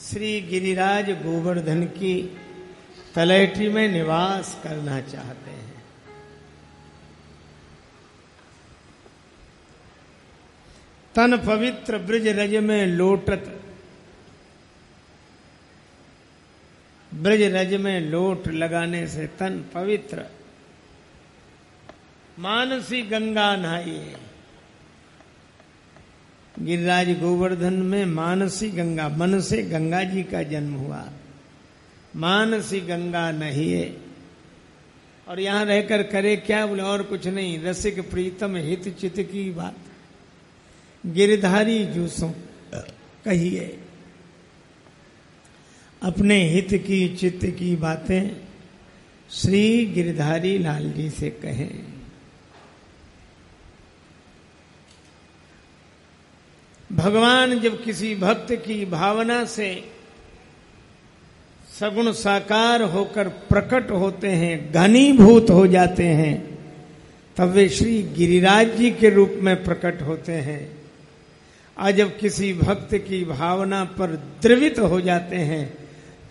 श्री गिरिराज गोवर्धन की तलहटी में निवास करना चाहते हैं। तन पवित्र ब्रज रज में लोटत, ब्रज रज में लोट लगाने से तन पवित्र, मानसी गंगा नहाइए। गिरिराज गोवर्धन में मानसी गंगा, मन से गंगा जी का जन्म हुआ, मानसी गंगा नहिए। और यहां रहकर करे क्या? बोले और कुछ नहीं, रसिक प्रीतम हित चित की बात गिरधारी जूसों कहिए। अपने हित की चित्त की बातें श्री गिरधारी लाल जी से कहें। भगवान जब किसी भक्त की भावना से सगुण साकार होकर प्रकट होते हैं, घनीभूत हो जाते हैं, तब वे श्री गिरिराज जी के रूप में प्रकट होते हैं। और जब किसी भक्त की भावना पर द्रवित हो जाते हैं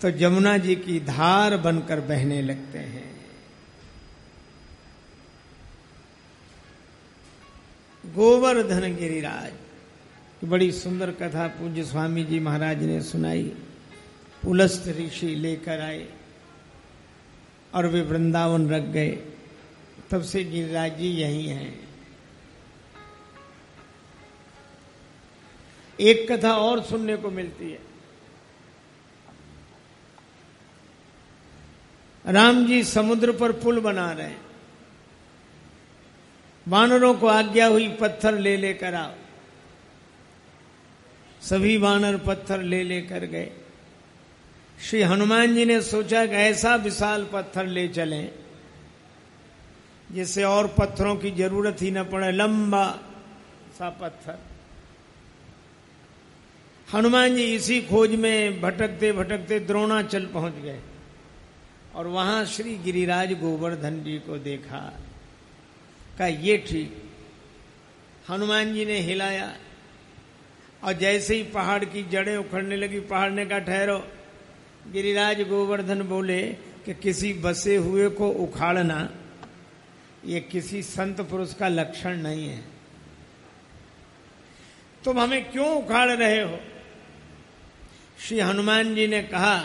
तो जमुना जी की धार बनकर बहने लगते हैं। गोवर्धन गिरिराज की बड़ी सुंदर कथा पूज्य स्वामी जी महाराज ने सुनाई। पुलस्त ऋषि लेकर आए और वे वृंदावन रख गए। तब से गिरिराज जी यही हैं। एक कथा और सुनने को मिलती है। राम जी समुद्र पर पुल बना रहे हैं। वानरों को आज्ञा हुई पत्थर ले लेकर आओ। सभी वानर पत्थर ले लेकर गए। श्री हनुमान जी ने सोचा कि ऐसा विशाल पत्थर ले चलें जिससे और पत्थरों की जरूरत ही न पड़े, लंबा सा पत्थर। हनुमान जी इसी खोज में भटकते भटकते द्रोणाचल पहुंच गए और वहां श्री गिरिराज गोवर्धन जी को देखा। कहा ये ठीक। हनुमान जी ने हिलाया और जैसे ही पहाड़ की जड़ें उखड़ने लगी, पहाड़ ने कहा ठहरो। गिरिराज गोवर्धन बोले कि किसी बसे हुए को उखाड़ना ये किसी संत पुरुष का लक्षण नहीं है। तुम हमें क्यों उखाड़ रहे हो? श्री हनुमान जी ने कहा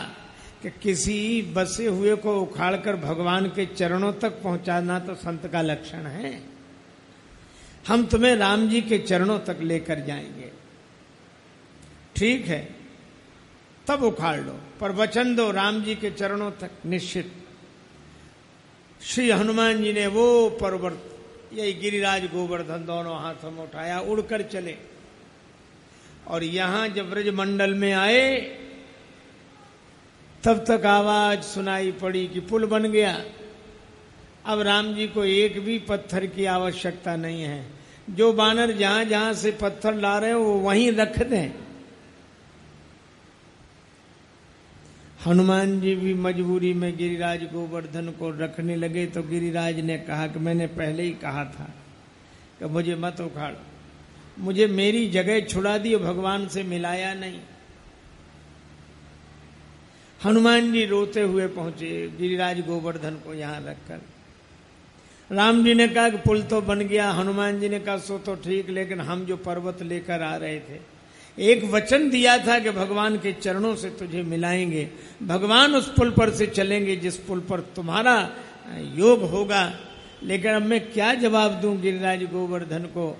कि किसी बसे हुए को उखाड़कर भगवान के चरणों तक पहुंचाना तो संत का लक्षण है। हम तुम्हें राम जी के चरणों तक लेकर जाएंगे। ठीक है, तब उखाड़ लो, पर वचन दो राम जी के चरणों तक निश्चित। श्री हनुमान जी ने वो पर्वत, यही गिरिराज गोवर्धन दोनों हाथों में उठाया, उड़कर चले। और यहां जब ब्रज मंडल में आए तब तक आवाज सुनाई पड़ी कि पुल बन गया। अब राम जी को एक भी पत्थर की आवश्यकता नहीं है। जो बानर जहां जहां से पत्थर ला रहे हो वो वहीं रख दें। हनुमान जी भी मजबूरी में गिरिराज गोवर्धन को रखने लगे तो गिरिराज ने कहा कि मैंने पहले ही कहा था कि मुझे मत उखाड़, मुझे मेरी जगह छुड़ा दी, भगवान से मिलाया नहीं। हनुमान जी रोते हुए पहुंचे गिरिराज गोवर्धन को यहां रखकर। राम जी ने कहा कि पुल तो बन गया। हनुमान जी ने कहा सो तो ठीक, लेकिन हम जो पर्वत लेकर आ रहे थे, एक वचन दिया था कि भगवान के चरणों से तुझे मिलाएंगे, भगवान उस पुल पर से चलेंगे जिस पुल पर तुम्हारा योग होगा। लेकिन अब मैं क्या जवाब दूं गिरिराज गोवर्धन को?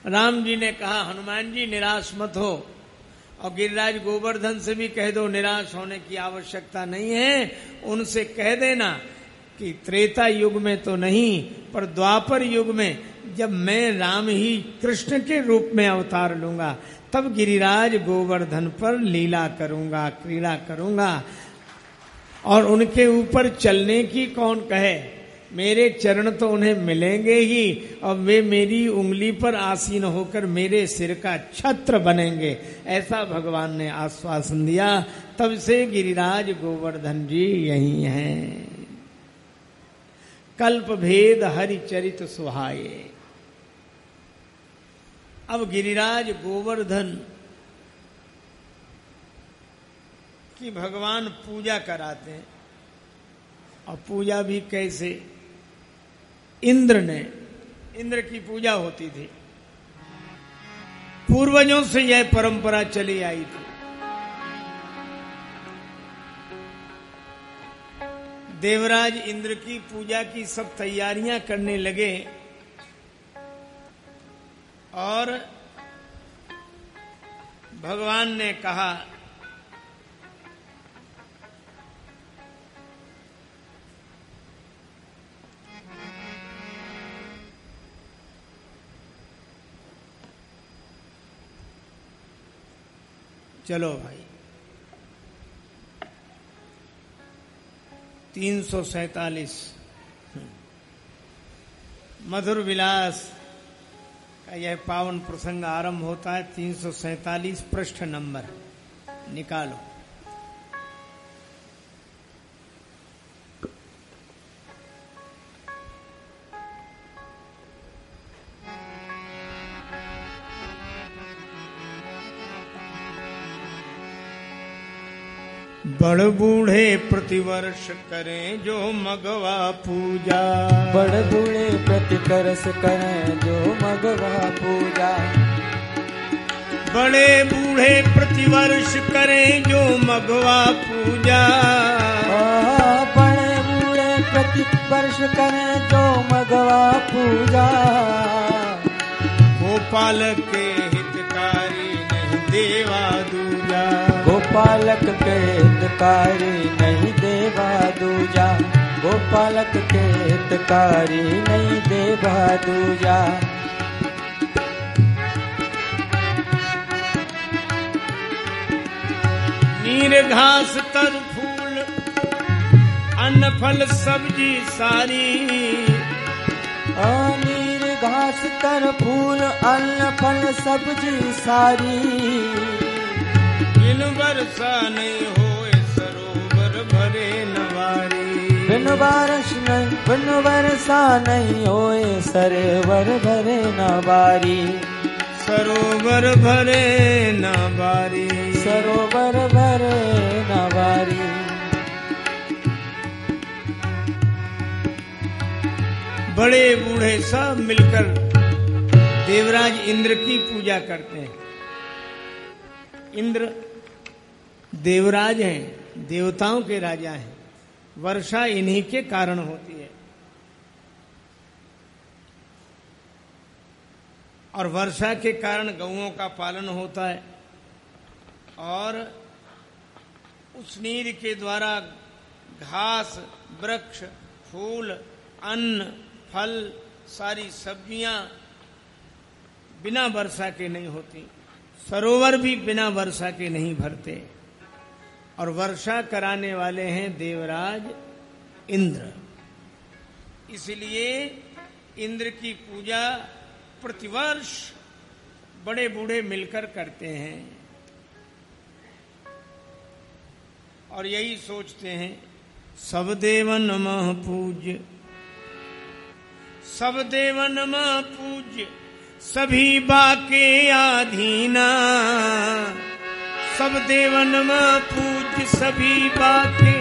राम जी ने कहा हनुमान जी निराश मत हो, और गिरिराज गोवर्धन से भी कह दो निराश होने की आवश्यकता नहीं है। उनसे कह देना कि त्रेता युग में तो नहीं, पर द्वापर युग में जब मैं राम ही कृष्ण के रूप में अवतार लूंगा तब गिरिराज गोवर्धन पर लीला करूंगा, क्रीड़ा करूंगा। और उनके ऊपर चलने की कौन कहे, मेरे चरण तो उन्हें मिलेंगे ही, और वे मेरी उंगली पर आसीन होकर मेरे सिर का छत्र बनेंगे। ऐसा भगवान ने आश्वासन दिया। तब से गिरिराज गोवर्धन जी यही हैं। कल्प भेद हरि चरित सुहाए। अब गिरिराज गोवर्धन कि भगवान पूजा कराते हैं। और पूजा भी कैसे? इंद्र की पूजा होती थी। पूर्वजों से यह परंपरा चली आई थी। देवराज इंद्र की पूजा की सब तैयारियां करने लगे और भगवान ने कहा चलो भाई 347 मधुर विलास का यह पावन प्रसंग आरंभ होता है। 347 पृष्ठ नंबर निकालो। बड़ बूढ़े प्रतिवर्ष करें जो मगवा पूजा। बड़ बूढ़े प्रतिवर्ष करें जो मगवा पूजा। बड़े बूढ़े प्रतिवर्ष करें जो मगवा पूजा। बड़े बूढ़े प्रतिवर्ष करें जो मगवा पूजा। गोपाल के हितकारी नहीं देवा दूजा। गोपालक के हितकारी नहीं देवा दूजा। गोपालक के हितकारी नहीं देवा दूजा। नीर घास तर फूल अन्न फल सब्जी सारी। नीर घास तर फूल अन्न फल सब्जी सारी। बिन वर्षा नहीं होए सरोवर भरे नवारी। बिन वर्षा नहीं होए सरोवर भरे नवारी। सरोवर भरे नवारी। सरोवर भरे नवारी। बड़े बूढ़े सब मिलकर देवराज इंद्र की पूजा करते हैं। इंद्र देवराज हैं, देवताओं के राजा हैं। वर्षा इन्हीं के कारण होती है और वर्षा के कारण गौओं का पालन होता है और उस नीर के द्वारा घास, वृक्ष, फूल, अन्न, फल, सारी सब्जियां बिना वर्षा के नहीं होती। सरोवर भी बिना वर्षा के नहीं भरते और वर्षा कराने वाले हैं देवराज इंद्र। इसलिए इंद्र की पूजा प्रतिवर्ष बड़े बूढ़े मिलकर करते हैं और यही सोचते हैं सब देवन नमः पूज्य। सब देवन नमः पूज्य सभी बाके आधीना। सब देवन नमः पूज्य सभी बाके।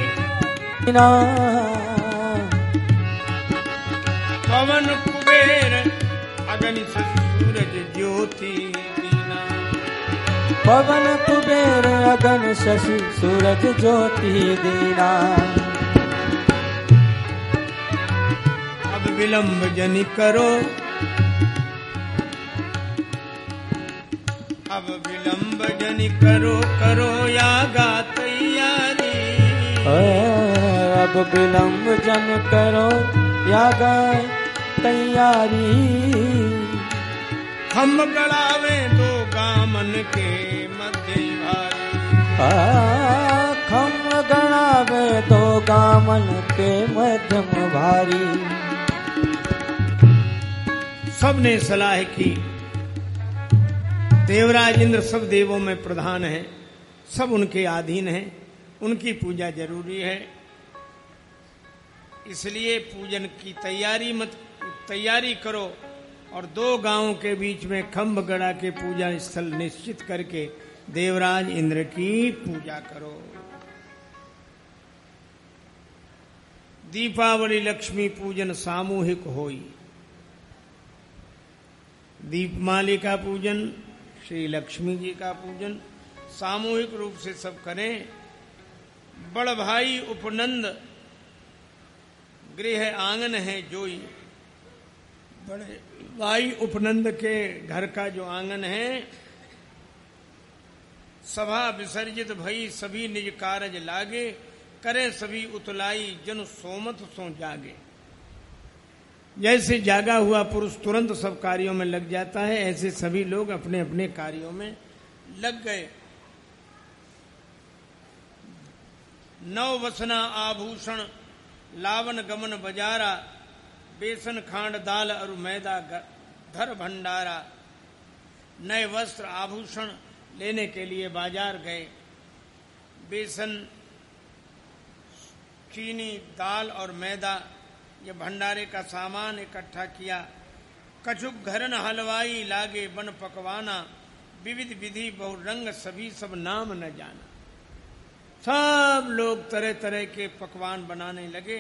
पवन कुबेर अगनि सूरज ज्योति दीना। पवन कुबेर अगन शशि सूरज ज्योति दीना। अब विलंब जनि करो। अब विलंब जनि करो करो यागा तैयारी। अब विलंब जन करो यागा तैयारी। हम गड़ावे दो गामन के मध्य भारी। खम गड़ावे दो गामन के मध्यम भारी। सबने सलाह की। देवराज इंद्र सब देवों में प्रधान हैं, सब उनके अधीन हैं, उनकी पूजा जरूरी है। इसलिए पूजन की तैयारी करो और 2 गांवों के बीच में खंभ गड़ा के पूजा स्थल निश्चित करके देवराज इंद्र की पूजा करो। दीपावली लक्ष्मी पूजन सामूहिक होई। दीपमाली का पूजन, श्री लक्ष्मी जी का पूजन सामूहिक रूप से सब करें। बड़ भाई उपनंद गृह आंगन है जोई। बड़े भाई उपनंद के घर का जो आंगन है, सभा विसर्जित भई सभी निज कारज लागे, करे सभी उतलाई जन सोमत सो जागे। जैसे जागा हुआ पुरुष तुरंत सब कार्यों में लग जाता है, ऐसे सभी लोग अपने अपने कार्यों में लग गए। नव वसना आभूषण लावन गमन बजारा, बेसन खांड दाल और मैदा धर भंडारा। नए वस्त्र आभूषण लेने के लिए बाजार गए। बेसन, चीनी, दाल और मैदा, ये भंडारे का सामान इकट्ठा किया। कछुक घरन हलवाई लागे बन पकवाना, विविध विधि बहुरंग सभी सब नाम न जाना। सब लोग तरह तरह के पकवान बनाने लगे।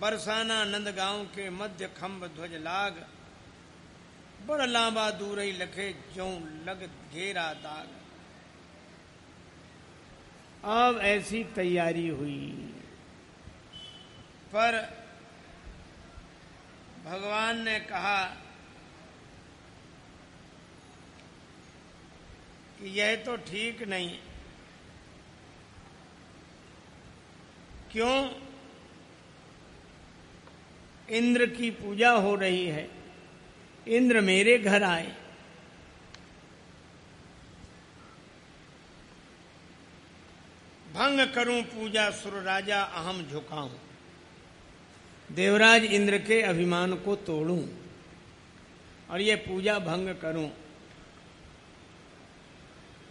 बरसाना नंदगांव के मध्य खम्भ ध्वज लाग, बड़ लांबा दूर ही लखे ज्यों लग घेरा दाग। अब ऐसी तैयारी हुई, पर भगवान ने कहा कि यह तो ठीक नहीं। क्यों? इंद्र की पूजा हो रही है, इंद्र मेरे घर आए। भंग करूं पूजा सुर राजा अहम झुकाऊं, देवराज इंद्र के अभिमान को तोड़ूं और ये पूजा भंग करूं।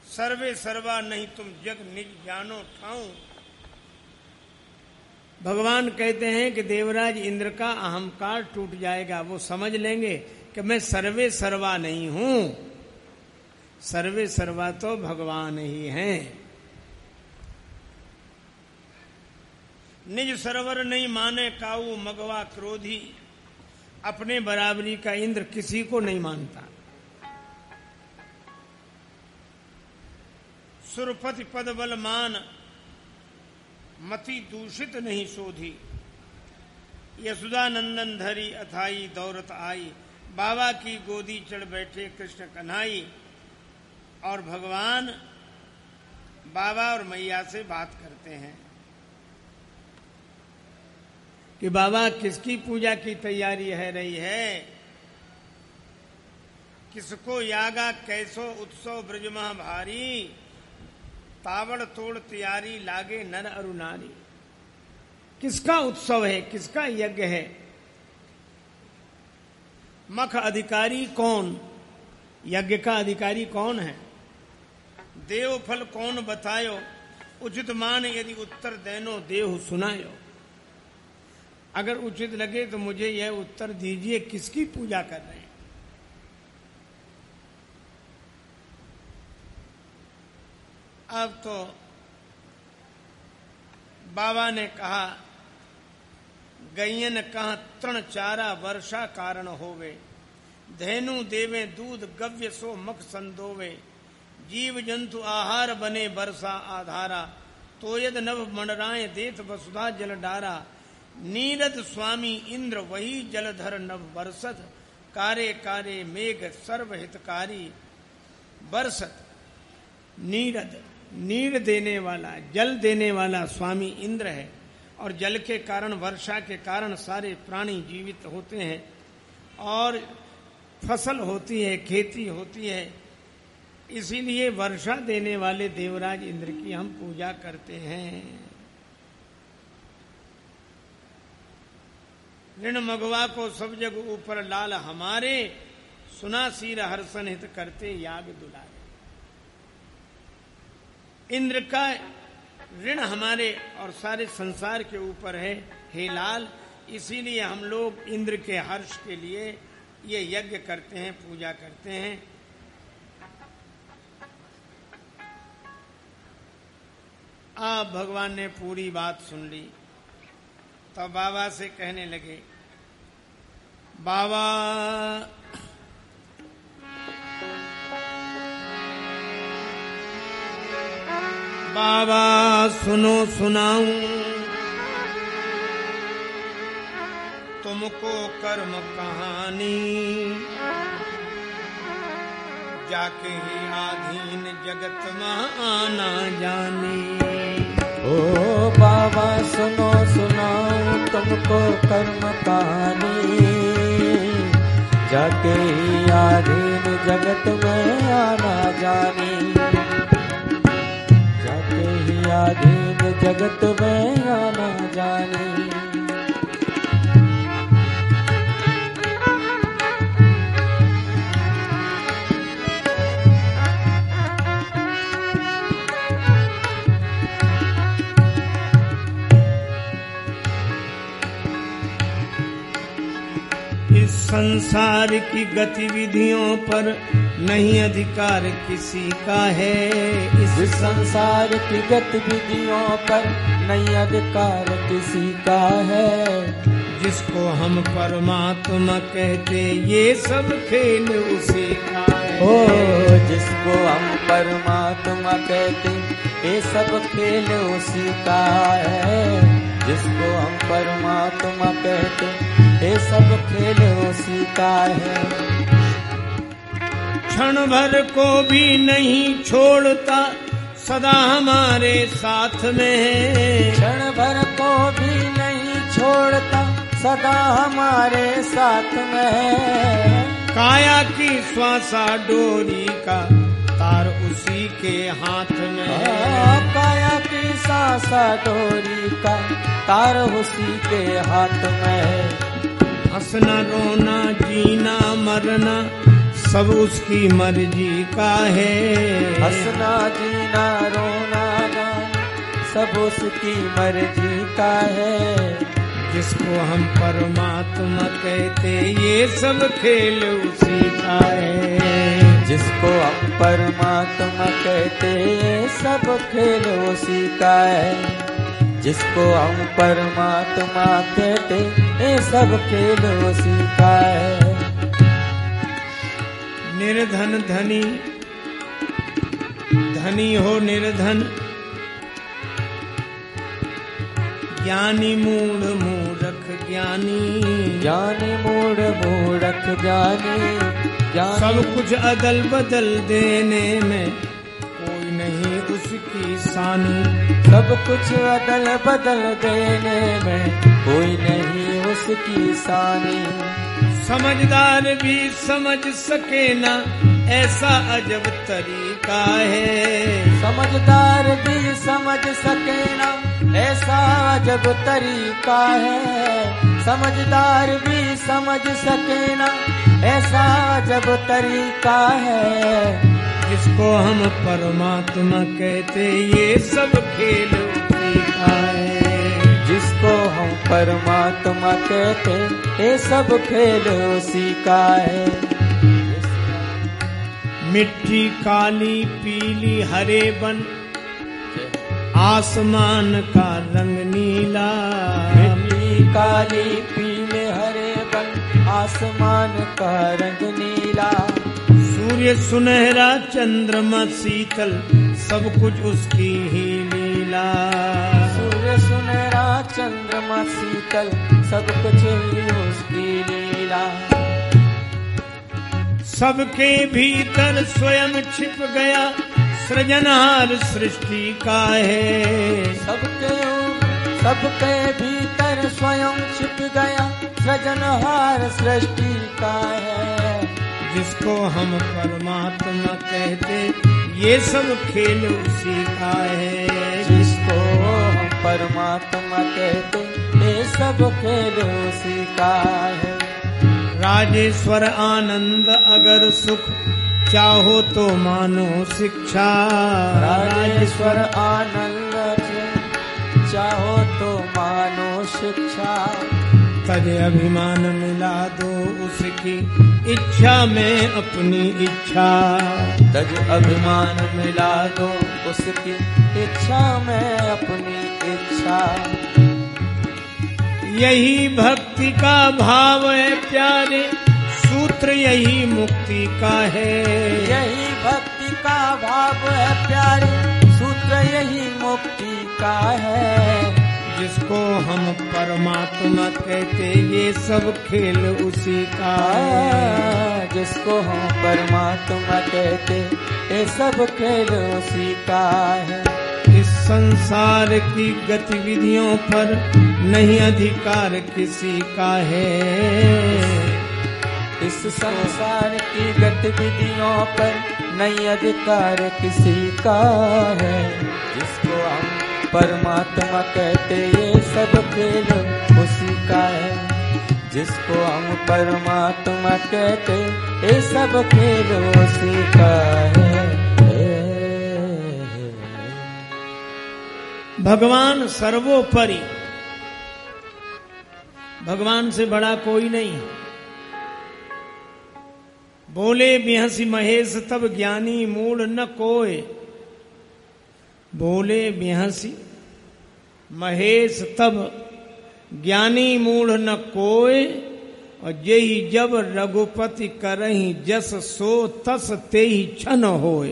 सर्वे सर्वा नहीं तुम जग निज जानो ठाऊं। भगवान कहते हैं कि देवराज इंद्र का अहंकार टूट जाएगा। वो समझ लेंगे कि मैं सर्वे सर्वा नहीं हूं, सर्वे सर्वा तो भगवान ही हैं। निज सरवर नहीं माने काऊ मगवा क्रोधी, अपने बराबरी का इंद्र किसी को नहीं मानता। सुरपति पद बल मान, मति दूषित नहीं शोधी। यशोदा नंदन धरी अथाई दौरत आई, बाबा की गोदी चढ़ बैठे कृष्ण कन्हाई। और भगवान बाबा और मैया से बात करते हैं कि बाबा किसकी पूजा की तैयारी है रही है, किसको यागा कैसो उत्सव ब्रजमह भारी, तावड़ तोड़ तैयारी लागे नर अरु नारी। किसका उत्सव है, किसका यज्ञ है? मख अधिकारी कौन, यज्ञ का अधिकारी कौन है? देव फल कौन बतायो, उचित मान यदि उत्तर देनो देव सुनायो। अगर उचित लगे तो मुझे यह उत्तर दीजिए, किसकी पूजा कर रहे हैं? अब तो बाबा ने कहा, गैयन कहा तृण चारा वर्षा कारण होवे, धेनु देवे दूध गव्य सो मख संदोवे, जीव जंतु आहार बने वर्षा आधारा, तोयद नभ मंडराए देत वसुधा जल डारा, नीरद स्वामी इंद्र वही जलधर नभ बरसत, कारे कारे मेघ सर्वहितकारी बरसत। नीरद, नीर देने वाला, जल देने वाला स्वामी इंद्र है, और जल के कारण, वर्षा के कारण सारे प्राणी जीवित होते हैं और फसल होती है, खेती होती है। इसीलिए वर्षा देने वाले देवराज इंद्र की हम पूजा करते हैं। ऋण मगवा को सब जग ऊपर लाल हमारे, सुना सीर हर्षण हित करते याग दुलारे। इंद्र का ऋण हमारे और सारे संसार के ऊपर है हे लाल, इसीलिए हम लोग इंद्र के हर्ष के लिए ये यज्ञ करते हैं, पूजा करते हैं। आप भगवान ने पूरी बात सुन ली। तो बाबा से कहने लगे, बाबा बाबा सुनो सुनाऊं तुमको कर्म कहानी, जाके ही आधीन जगत में आना जानी। ओ बाबा सुनो सुनाऊं तुमको कर्म कहानी, जाके ही आधीन जगत में आना जानी, जाके ही आधीन जगत में आना जानी। संसार की गतिविधियों पर नहीं अधिकार किसी का है, इस संसार की गतिविधियों पर नहीं अधिकार किसी का है। जिसको हम परमात्मा कहते ये सब खेल उसी का है। ओ जिसको हम परमात्मा कहते ये सब खेल उसी का है। जिसको हम परमात्मा कहते ये सब खेल उसी का है। क्षण भर को भी नहीं छोड़ता सदा हमारे साथ में है। क्षण भर को भी नहीं छोड़ता सदा हमारे साथ में है। काया की श्वासा डोरी का तार उसी के हाथ में है। काया की सांसा डोरी का तार उसी के हाथ में है। हंसना रोना जीना मरना सब उसकी मर्जी का है। हंसना जीना रोना सब उसकी मर्जी का है। जिसको हम परमात्मा कहते ये सब खेल उसी का है। जिसको हम परमात्मा कहते ये सब खेल उसी का है। जिसको हम परमात्मा कहते ये सब खेल उसी का है। निर्धन धनी धनी हो निर्धन, ज्ञानी मूढ़ मूर्ख ज्ञानी। ज्ञानी मूढ़ मूर्ख ज्ञानी। सब कुछ अदल बदल देने में कोई नहीं उसकी सानी। सब कुछ अदल बदल देने में कोई नहीं उसकी सानी। समझदार भी समझ सके ना ऐसा अजब तरीका है। समझदार भी समझ सके ना ऐसा अजब तरीका है। समझदार भी समझ सके ना ऐसा अजब तरीका है। जिसको हम परमात्मा कहते ये सब खेल उसी का है। जिसको हम परमात्मा कहते ये सब खेल उसी का है। मिट्टी काली पीली हरे बन आसमान का रंग नीला। मिट्टी काली पीले हरे बन आसमान का रंग नीला। सूर्य सुनहरा चंद्रमा शीतल सब कुछ उसकी ही लीला। सूर्य सुनहरा चंद्रमा शीतल सब कुछ ही उसकी लीला। सबके भीतर स्वयं छिप गया सृजनहार सृष्टि का है। सबके भीतर स्वयं छिप गया सृजनहार सृष्टि का है। जिसको हम परमात्मा कहते ये सब खेल उसी का है। जिसको हम परमात्मा कहते ये सब खेल उसी का है। राजेश्वर आनंद अगर सुख चाहो तो मानो शिक्षा। राजेश्वर आनंद चाहो तो मानो शिक्षा। तज अभिमान मिला दो उसकी इच्छा में अपनी इच्छा। तज अभिमान मिला दो उसकी इच्छा में अपनी इच्छा। यही भक्ति का भाव है प्यारे, सूत्र यही मुक्ति का है। यही भक्ति का भाव है प्यारे, सूत्र यही मुक्ति का है। जिसको हम परमात्मा कहते ये सब खेल उसी का है। जिसको हम परमात्मा कहते ये सब खेल उसी का है। इस संसार की गतिविधियों पर नहीं अधिकार किसी का है। इस संसार की गतिविधियों पर नहीं अधिकार किसी का है। जिसको हम परमात्मा कहते ये सब खेल उसी का है। जिसको हम परमात्मा कहते ये सब खेल उसी का है। भगवान सर्वोपरि, भगवान से बड़ा कोई नहीं। बोले बिहसी महेश तब ज्ञानी मूढ़ न कोय। बोले बिहसी महेश तब ज्ञानी मूढ़ न कोय। और जेहि जब रघुपति करहि जस सो तस तेहि क्षण होय।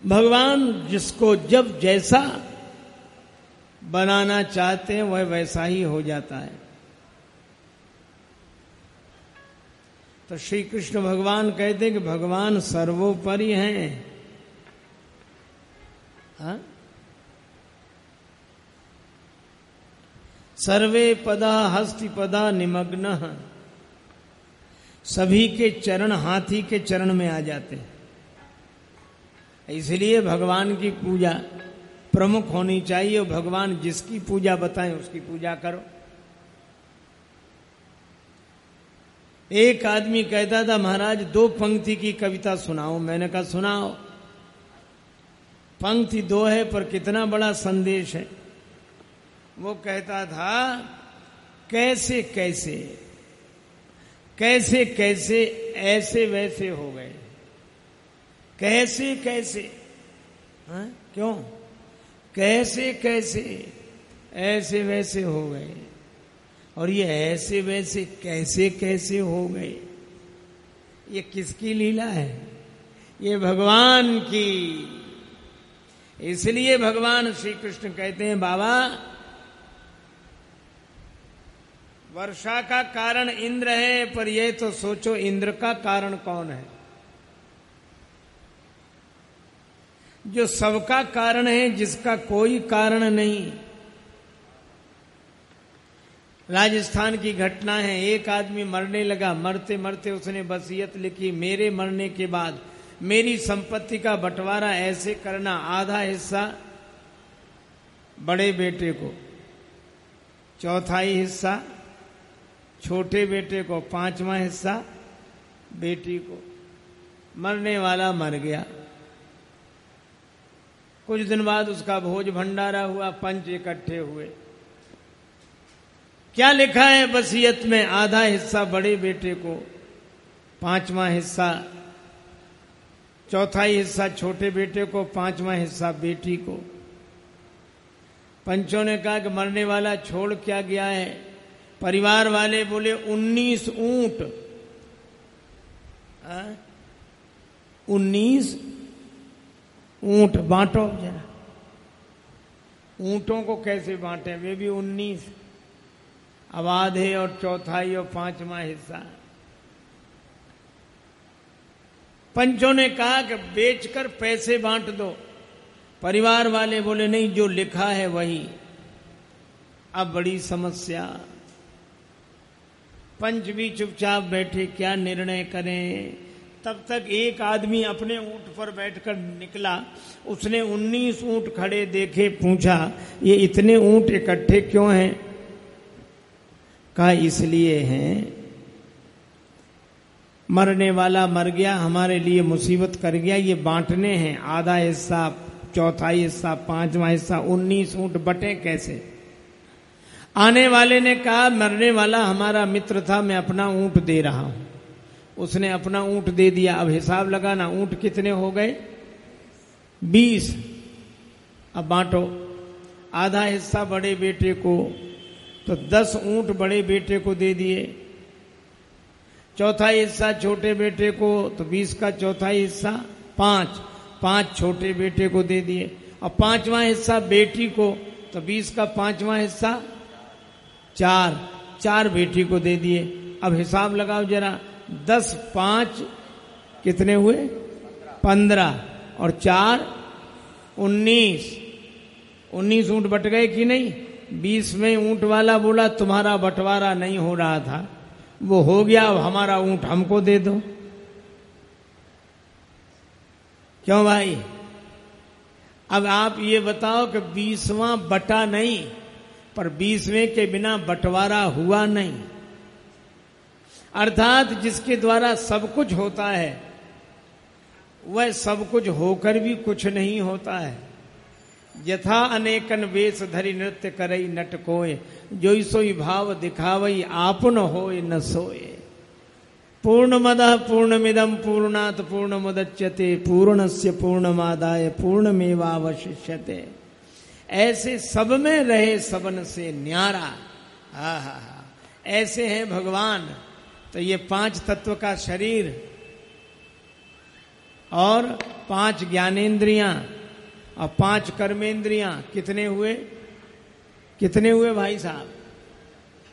भगवान जिसको जब जैसा बनाना चाहते हैं वह वैसा ही हो जाता है। तो श्री कृष्ण भगवान कहते हैं कि भगवान सर्वोपरि हैं। हाँ? सर्वे पदा हस्ति पदा निमग्न। सभी के चरण हाथी के चरण में आ जाते हैं। इसलिए भगवान की पूजा प्रमुख होनी चाहिए। और भगवान जिसकी पूजा बताएं उसकी पूजा करो। एक आदमी कहता था महाराज 2 पंक्ति की कविता सुनाओ। मैंने कहा सुनाओ। पंक्ति 2 है पर कितना बड़ा संदेश है। वो कहता था कैसे कैसे कैसे कैसे ऐसे वैसे हो गए। कैसे कैसे, हाँ? क्यों? कैसे कैसे ऐसे वैसे हो गए। और ये ऐसे वैसे कैसे कैसे हो गए, ये किसकी लीला है? ये भगवान की। इसलिए भगवान श्री कृष्ण कहते हैं बाबा वर्षा का कारण इंद्र है, पर ये तो सोचो इंद्र का कारण कौन है? जो सबका कारण है, जिसका कोई कारण नहीं। राजस्थान की घटना है। एक आदमी मरने लगा। मरते मरते उसने वसीयत लिखी, मेरे मरने के बाद मेरी संपत्ति का बंटवारा ऐसे करना, आधा हिस्सा बड़े बेटे को, चौथाई हिस्सा छोटे बेटे को, 5वां हिस्सा बेटी को। मरने वाला मर गया। कुछ दिन बाद उसका भोज भंडारा हुआ, पंच इकट्ठे हुए। क्या लिखा है वसीयत में? आधा हिस्सा बड़े बेटे को, 5वां हिस्सा, चौथाई हिस्सा छोटे बेटे को, 5वां हिस्सा बेटी को। पंचों ने कहा कि मरने वाला छोड़ क्या गया है? परिवार वाले बोले 19 ऊंट। 19 ऊंट बांटो जरा। ऊंटों को कैसे बांटे? वे भी 19। अब आधे और चौथाई और 5वां हिस्सा। पंचों ने कहा कि बेचकर पैसे बांट दो। परिवार वाले बोले नहीं, जो लिखा है वही। अब बड़ी समस्या। पंच भी चुपचाप बैठे, क्या निर्णय करें। तब तक एक आदमी अपने ऊंट पर बैठकर निकला। उसने 19 ऊंट खड़े देखे, पूछा ये इतने ऊंट इकट्ठे क्यों हैं? कहा इसलिए हैं, मरने वाला मर गया, हमारे लिए मुसीबत कर गया, ये बांटने हैं। आधा हिस्सा, चौथाई हिस्सा, 5वां हिस्सा, 19 ऊंट बटे कैसे? आने वाले ने कहा मरने वाला हमारा मित्र था, मैं अपना ऊंट दे रहा हूं। उसने अपना ऊंट दे दिया। अब हिसाब लगाना, ऊंट कितने हो गए? 20। अब बांटो, आधा हिस्सा बड़े बेटे को, तो 10 ऊंट बड़े बेटे को दे दिए, चौथा हिस्सा छोटे बेटे को, तो 20 का चौथा हिस्सा 5 छोटे बेटे को दे दिए। अब 5वां हिस्सा बेटी को, तो 20 का 5वां हिस्सा 4 बेटी को दे दिए। अब हिसाब लगाओ जरा, 10 5 कितने हुए? 15 और 4 19 ऊंट बट गए कि नहीं? 20 में ऊंट वाला बोला तुम्हारा बंटवारा नहीं हो रहा था, वो हो गया, अब हमारा ऊंट हमको दे दो। क्यों भाई? अब आप ये बताओ कि 20वां बटा नहीं, पर 20वें के बिना बंटवारा हुआ नहीं। अर्थात जिसके द्वारा सब कुछ होता है वह सब कुछ होकर भी कुछ नहीं होता है। यथा अनेकन वेश धरि नृत्य करई नट कोय, जोई सोई भाव दिखावई आपन होय न सोए। पूर्णमदः पूर्णमिदं पूर्णात् पूर्णमुदच्यते पूर्णस्य पूर्णमादाय पूर्णमेवावशिष्यते। ऐसे सब में रहे सबन से न्यारा। ऐसे हैं भगवान। तो ये 5 तत्व का शरीर और 5 ज्ञानेंद्रियां और 5 कर्मेंद्रियां कितने हुए? कितने हुए भाई साहब?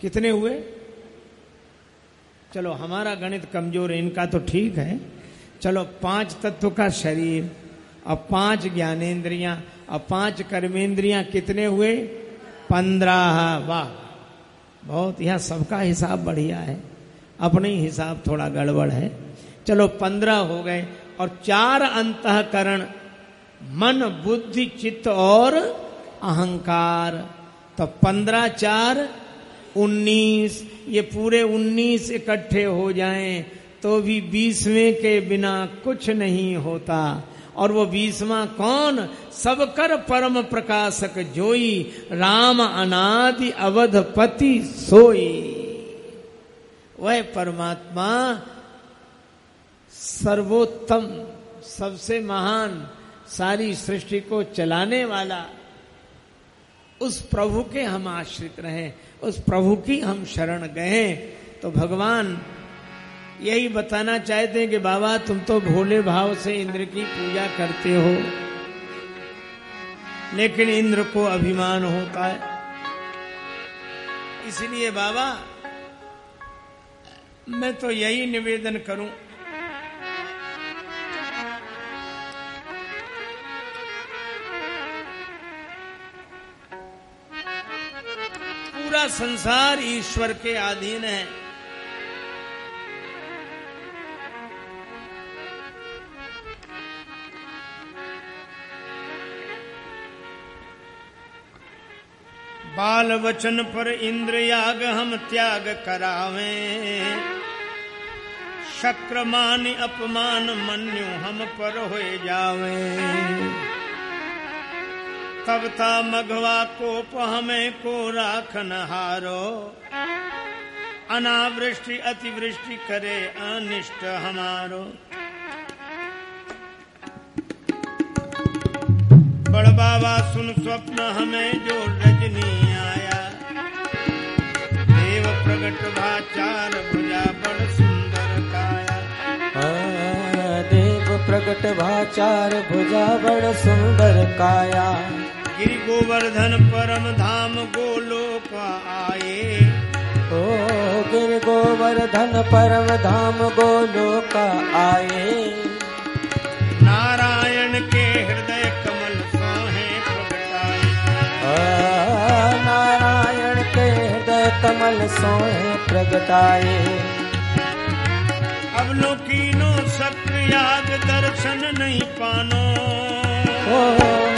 कितने हुए? चलो हमारा गणित कमजोर है, इनका तो ठीक है। चलो 5 तत्व का शरीर और 5 ज्ञानेंद्रियां और 5 कर्मेंद्रियां कितने हुए? 15। वाह, बहुत। यह सबका हिसाब बढ़िया है, अपने ही हिसाब थोड़ा गड़बड़ है। चलो 15 हो गए। और 4 अंतःकरण, मन बुद्धि चित्त और अहंकार। तो 15 4 19। ये पूरे 19 इकट्ठे हो जाएं तो भी 20वें के बिना कुछ नहीं होता। और वो 20वां कौन? सब कर परम प्रकाशक जोई, राम अनादि अवधपति सोई। वह परमात्मा सर्वोत्तम, सबसे महान, सारी सृष्टि को चलाने वाला, उस प्रभु के हम आश्रित रहे, उस प्रभु की हम शरण गए। तो भगवान यही बताना चाहते हैं कि बाबा तुम तो भोले भाव से इंद्र की पूजा करते हो, लेकिन इंद्र को अभिमान होता है। इसलिए बाबा मैं तो यही निवेदन करूं, पूरा संसार ईश्वर के अधीन है। बाल वचन पर इंद्र याग हम त्याग करावें, शक्र मान अपमान मन्यु हम पर होए जावें। तब ता मघवा कोप हमें को राखन हारो, अनावृष्टि अतिवृष्टि करे अनिष्ट हमारो। बड़ बाबा सुन स्वप्न हमें जो रजनी आया, देव प्रगट भाचार भुजा बड़ सुंदर काया। देव प्रगट भाचार भुजा बड़ सुंदर काया। गिरि गोवर्धन परम धाम गोलोक आए, ओ गिरि गोवर्धन परम धाम गोलोक आए। नारायण के हृदय कमल सोहे प्रगटाए, नारायण के हृदय कमल सोहे प्रगटाए। अवलोकीनो शक्र याग दर्शन नहीं पानो,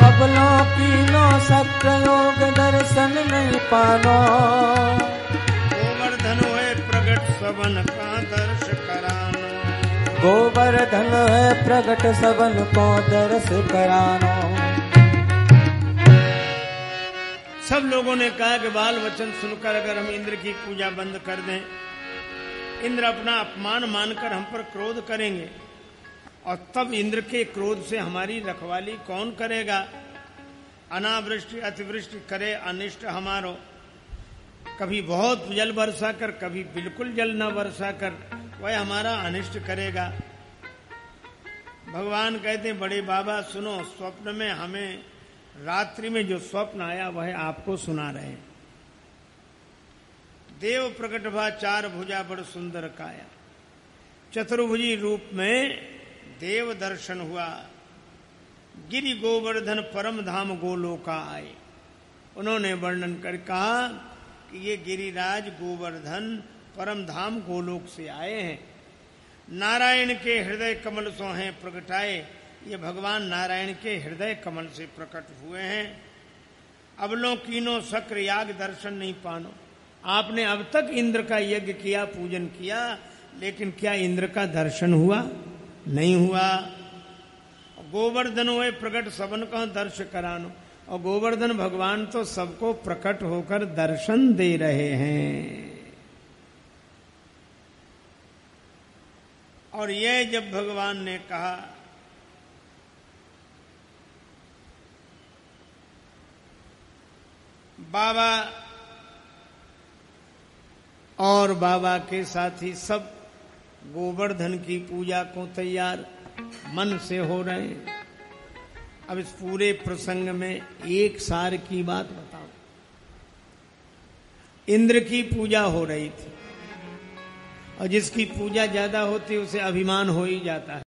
अवलोकीनो शक्र योग दर्शन नहीं पानो। गोवर्धन है प्रगट सबन का दर्श करानो, गोवर्धन है प्रगट सबन को दर्श करानो। सब लोगों ने कहा कि बाल वचन सुनकर अगर हम इंद्र की पूजा बंद कर दें इंद्र अपना अपमान मानकर हम पर क्रोध करेंगे, और तब इंद्र के क्रोध से हमारी रखवाली कौन करेगा? अनावृष्टि अतिवृष्टि करे अनिष्ट हमारो, कभी बहुत जल वर्षा कर, कभी बिल्कुल जल न वर्षा कर, वह हमारा अनिष्ट करेगा। भगवान कहते हैं, बड़े बाबा सुनो, स्वप्न में हमें रात्रि में जो स्वप्न आया वह आपको सुना रहे हैं। देव प्रकट भा चार भुजा बड़ सुंदर काया, चतुर्भुजी रूप में देव दर्शन हुआ। गिरि गोवर्धन परम धाम गोलोका आए। उन्होंने वर्णन कर कहा कि ये गिरिराज गोवर्धन परम धाम गोलोक से आए हैं। नारायण के हृदय कमल सो हैं प्रगटाए, ये भगवान नारायण के हृदय कमल से प्रकट हुए हैं। अबलों कीनो शक्र याग दर्शन नहीं पानो। आपने अब तक इंद्र का यज्ञ किया, पूजन किया, लेकिन क्या इंद्र का दर्शन हुआ? नहीं हुआ। गोवर्धन हुए प्रकट सबन का दर्श करानो, और गोवर्धन भगवान तो सबको प्रकट होकर दर्शन दे रहे हैं। और यह जब भगवान ने कहा, बाबा और बाबा के साथी सब गोवर्धन की पूजा को तैयार मन से हो रहे हैं। अब इस पूरे प्रसंग में एक सार की बात बताऊं। इंद्र की पूजा हो रही थी, और जिसकी पूजा ज्यादा होती उसे अभिमान हो ही जाता है।